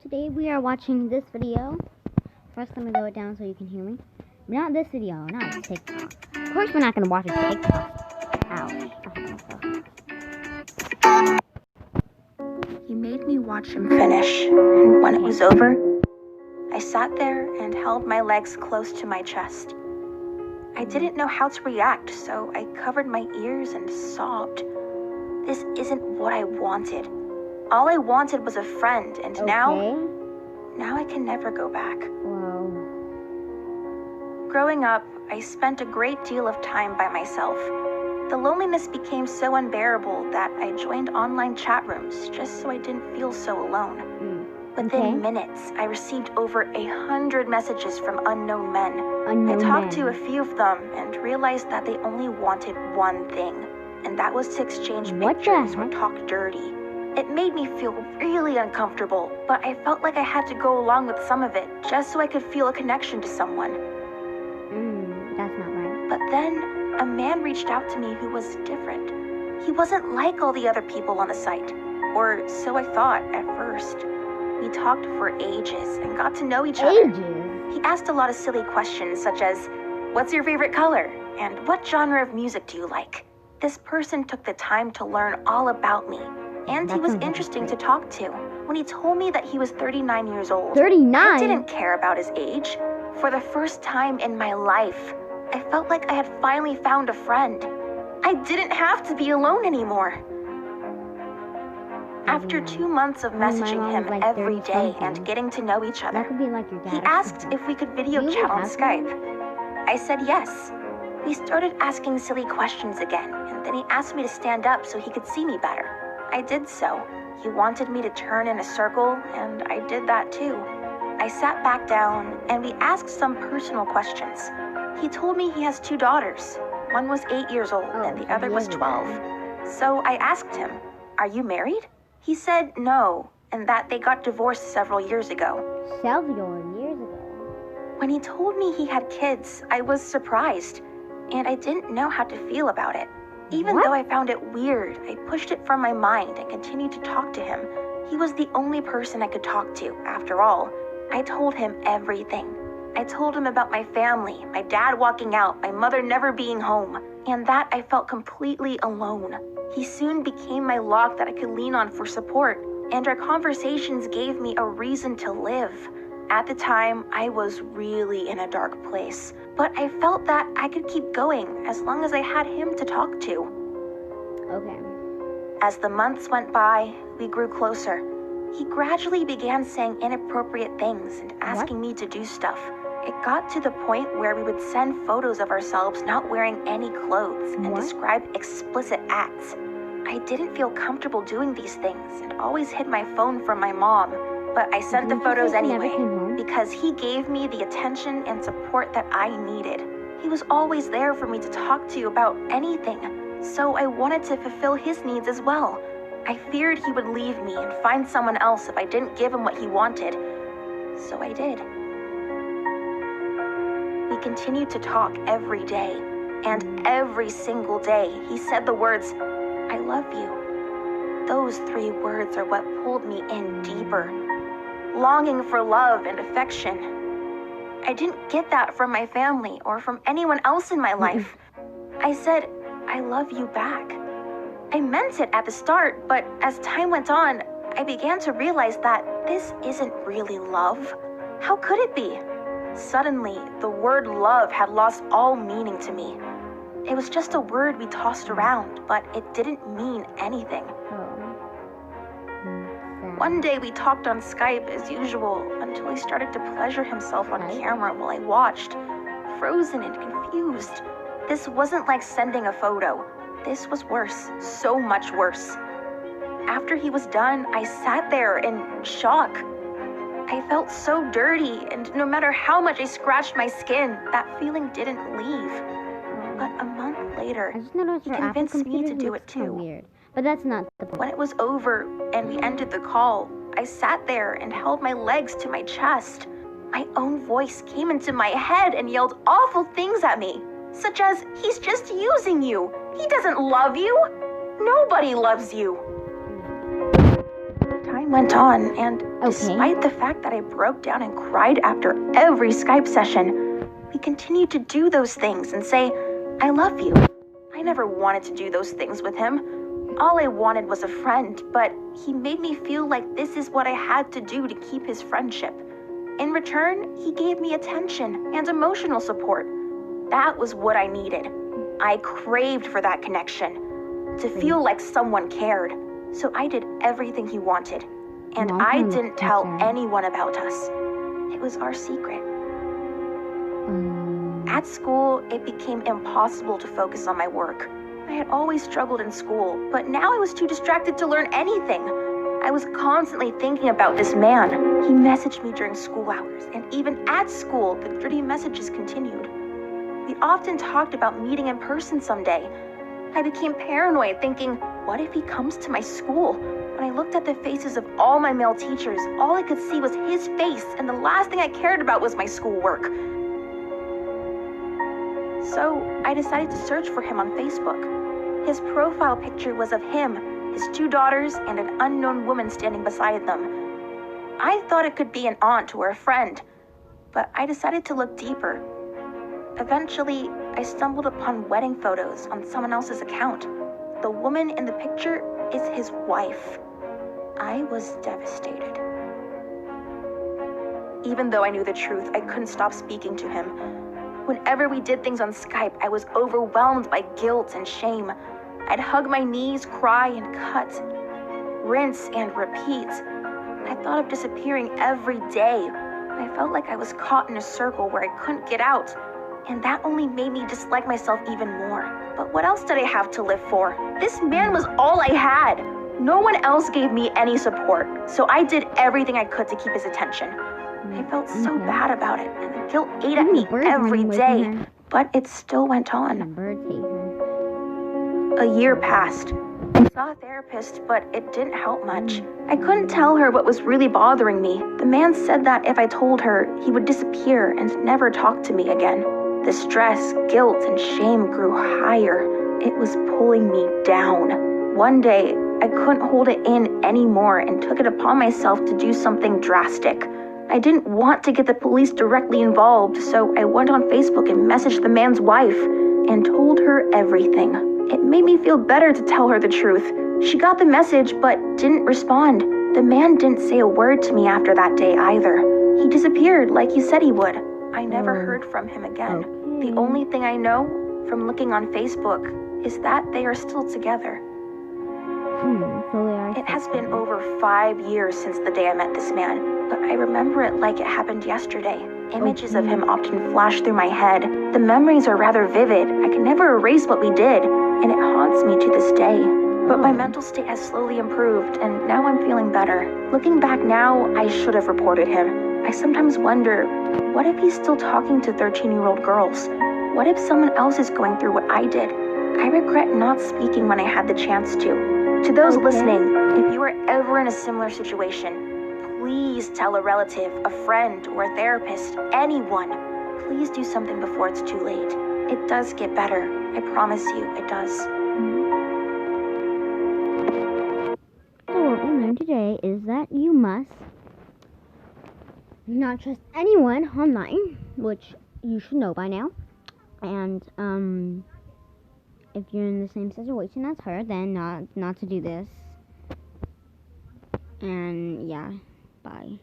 Today we are watching this video. First, let me lower it down so you can hear me. Not this video, not TikTok. Of course, we're not gonna watch a TikTok. Ouch. He made me watch him finish, and when it was over, I sat there and held my legs close to my chest. I didn't know how to react, so I covered my ears and sobbed. This isn't what I wanted. All I wanted was a friend, and now I can never go back. Whoa. Growing up, I spent a great deal of time by myself. The loneliness became so unbearable that I joined online chat rooms just so I didn't feel so alone. Within minutes, I received over 100 messages from unknown men. I talked to a few of them and realized that they only wanted one thing, and that was to exchange pictures or talk dirty. It made me feel really uncomfortable, but I felt like I had to go along with some of it just so I could feel a connection to someone. That's not right. But then, a man reached out to me who was different. He wasn't like all the other people on the site, or so I thought at first. We talked for ages and got to know each other. He asked a lot of silly questions such as, "What's your favorite color?" and "What genre of music do you like?" This person took the time to learn all about me, and he was interesting to talk to. When he told me that he was 39 years old, 39? I didn't care about his age. For the first time in my life, I felt like I had finally found a friend. I didn't have to be alone anymore. After 2 months of messaging him every day and getting to know each other, he asked if we could video chat on Skype. I said yes. We started asking silly questions again, and then he asked me to stand up so he could see me better. I did so. He wanted me to turn in a circle, and I did that too. I sat back down, and we asked some personal questions. He told me he has 2 daughters. One was 8 years old, and the other was 12. So I asked him, "Are you married?" He said no, and that they got divorced several years ago. Several years ago? When he told me he had kids, I was surprised, and I didn't know how to feel about it. Even though I found it weird, I pushed it from my mind and continued to talk to him. He was the only person I could talk to, after all. I told him everything. I told him about my family, my dad walking out, my mother never being home, and that I felt completely alone. He soon became my log that I could lean on for support, and our conversations gave me a reason to live. At the time, I was really in a dark place, but I felt that I could keep going as long as I had him to talk to. Okay. As the months went by, we grew closer. He gradually began saying inappropriate things and asking me to do stuff. It got to the point where we would send photos of ourselves not wearing any clothes and describe explicit acts. I didn't feel comfortable doing these things and always hid my phone from my mom, but I sent the photos anyway because he gave me the attention and support that I needed. He was always there for me to talk to about anything, so I wanted to fulfill his needs as well. I feared he would leave me and find someone else if I didn't give him what he wanted, so I did. We continued to talk every day, and every single day he said the words, "I love you." Those 3 words are what pulled me in deeper, longing for love and affection. I didn't get that from my family or from anyone else in my life. I said, "I love you back." I meant it at the start, but as time went on, I began to realize that this isn't really love. How could it be? Suddenly, the word love had lost all meaning to me. It was just a word we tossed around, but it didn't mean anything. One day we talked on Skype as usual until he started to pleasure himself on camera while I watched, frozen and confused. This wasn't like sending a photo. This was worse, so much worse. After he was done, I sat there in shock. I felt so dirty, and no matter how much I scratched my skin, that feeling didn't leave. But a month later, he convinced me to do it too. Weird. But that's not the point. When it was over and we ended the call, I sat there and held my legs to my chest. My own voice came into my head and yelled awful things at me, such as, "He's just using you. He doesn't love you. Nobody loves you." Time time went on, and despite the fact that I broke down and cried after every Skype session, we continued to do those things and say, I love you. I never wanted to do those things with him. All I wanted was a friend, but he made me feel like this is what I had to do to keep his friendship. In return, he gave me attention and emotional support. That was what I needed. I craved for that connection, to feel like someone cared. So I did everything he wanted. And I didn't tell anyone about us. It was our secret. At school, it became impossible to focus on my work. I had always struggled in school, but now I was too distracted to learn anything. I was constantly thinking about this man. He messaged me during school hours, and even at school, the dirty messages continued. We often talked about meeting in person someday. I became paranoid, thinking, what if he comes to my school? When I looked at the faces of all my male teachers, all I could see was his face, and the last thing I cared about was my schoolwork. So I decided to search for him on Facebook. His profile picture was of him, his 2 daughters, and an unknown woman standing beside them. I thought it could be an aunt or a friend, but I decided to look deeper. Eventually, I stumbled upon wedding photos on someone else's account. The woman in the picture is his wife. I was devastated. Even though I knew the truth, I couldn't stop speaking to him. Whenever we did things on Skype, I was overwhelmed by guilt and shame. I'd hug my knees, cry, and cut. Rinse and repeat. I thought of disappearing every day. I felt like I was caught in a circle where I couldn't get out. And that only made me dislike myself even more. But what else did I have to live for? This man was all I had. No one else gave me any support, so I did everything I could to keep his attention. I felt so bad about it, and the guilt ate at me every day, but it still went on. A year passed. I saw a therapist, but it didn't help much. I couldn't tell her what was really bothering me. The man said that if I told her, he would disappear and never talk to me again. The stress, guilt, and shame grew higher. It was pulling me down. One day, I couldn't hold it in anymore and took it upon myself to do something drastic. I didn't want to get the police directly involved, so I went on Facebook and messaged the man's wife and told her everything. It made me feel better to tell her the truth. She got the message but didn't respond. The man didn't say a word to me after that day either. He disappeared like he said he would. I never heard from him again. The only thing I know from looking on Facebook is that they are still together. It has been over 5 years since the day I met this man, but I remember it like it happened yesterday. Images of him often flash through my head. The memories are rather vivid. I can never erase what we did, and it haunts me to this day. But my mental state has slowly improved, and now I'm feeling better. Looking back now, I should have reported him. I sometimes wonder, what if he's still talking to 13-year-old girls? What if someone else is going through what I did? I regret not speaking when I had the chance to. To those listening, if you are ever in a similar situation, please tell a relative, a friend, or a therapist, anyone. Please do something before it's too late. It does get better. I promise you, it does. So what we learned today is that you must not trust anyone online, which you should know by now. And if you're in the same situation as her, then not to do this. And yeah, bye.